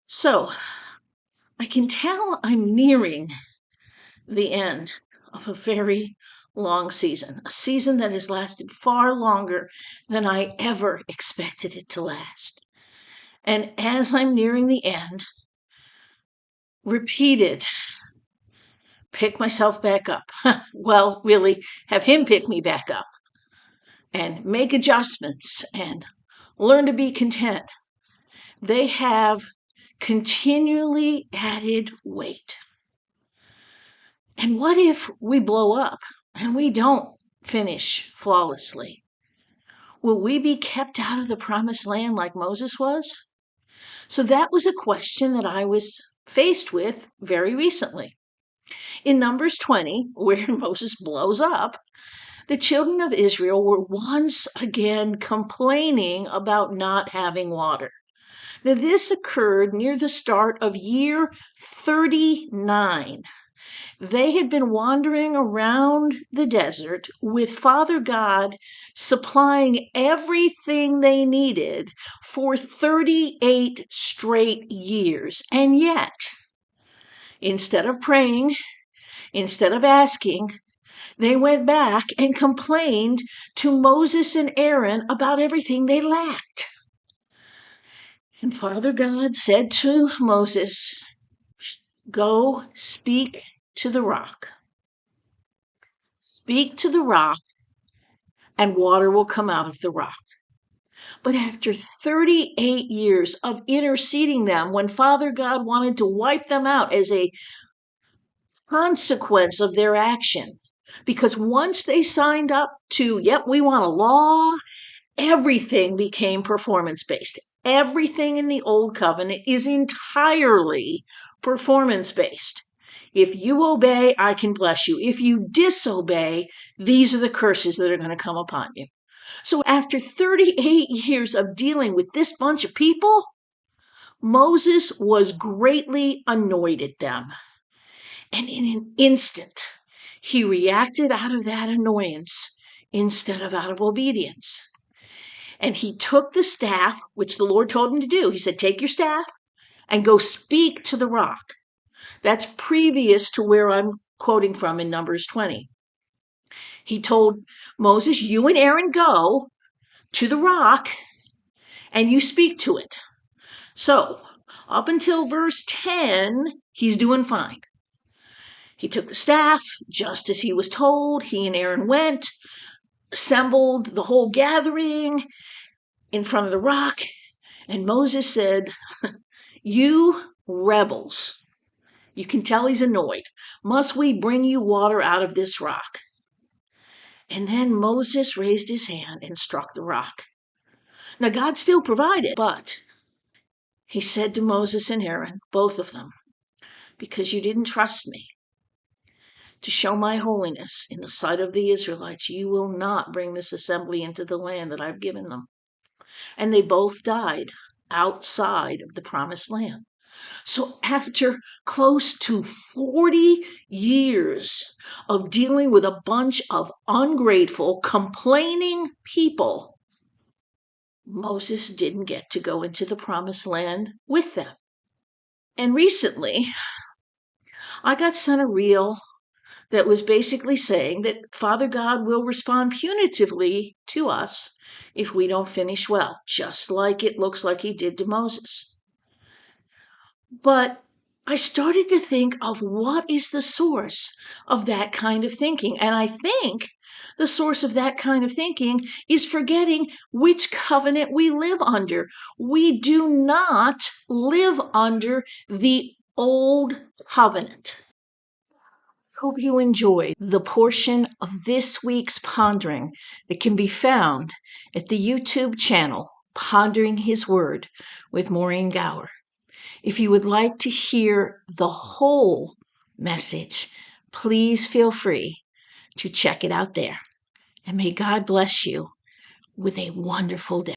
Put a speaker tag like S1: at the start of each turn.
S1: So I can tell I'm nearing the end of a very long season, a season that has lasted far longer than I ever expected it to last. And as I'm nearing the end, repeated, pick myself back up. Well, really, have him pick me back up and make adjustments and learn to be content. They have continually added weight. And what if we blow up and we don't finish flawlessly? Will we be kept out of the promised land like Moses was? So that was a question that I was faced with very recently. In Numbers 20, where Moses blows up, the children of Israel were once again complaining about not having water. Now, this occurred near the start of year 39. They had been wandering around the desert with Father God supplying everything they needed for 38 straight years. And yet, instead of praying, instead of asking, they went back and complained to Moses and Aaron about everything they lacked. And Father God said to Moses, "Go speak to the rock. Speak to the rock, and water will come out of the rock." But after 38 years of interceding them, when Father God wanted to wipe them out as a consequence of their action, because once they signed up to, yep, we want a law, everything became performance-based. Everything in the Old Covenant is entirely performance-based. If you obey, I can bless you. If you disobey, these are the curses that are going to come upon you. So after 38 years of dealing with this bunch of people, Moses was greatly annoyed at them. And in an instant, he reacted out of that annoyance instead of out of obedience. And he took the staff, which the Lord told him to do. He said, take your staff and go speak to the rock. That's previous to where I'm quoting from in Numbers 20. He told Moses, you and Aaron go to the rock and you speak to it. So up until verse 10, he's doing fine. He took the staff just as he was told. He and Aaron went, assembled the whole gathering in front of the rock. And Moses said, you rebels. You can tell he's annoyed. Must we bring you water out of this rock? And then Moses raised his hand and struck the rock. Now, God still provided, but he said to Moses and Aaron, both of them, because you didn't trust me to show my holiness in the sight of the Israelites, you will not bring this assembly into the land that I've given them. And they both died outside of the promised land. So after close to 40 years of dealing with a bunch of ungrateful, complaining people, Moses didn't get to go into the promised land with them. And recently, I got sent a reel that was basically saying that Father God will respond punitively to us if we don't finish well, just like it looks like he did to Moses. But I started to think of what is the source of that kind of thinking. And I think the source of that kind of thinking is forgetting which covenant we live under. We do not live under the old covenant. Hope you enjoyed the portion of this week's pondering that can be found at the YouTube channel, Pondering His Word with Maureen Gower. If you would like to hear the whole message, please feel free to check it out there. And may God bless you with a wonderful day.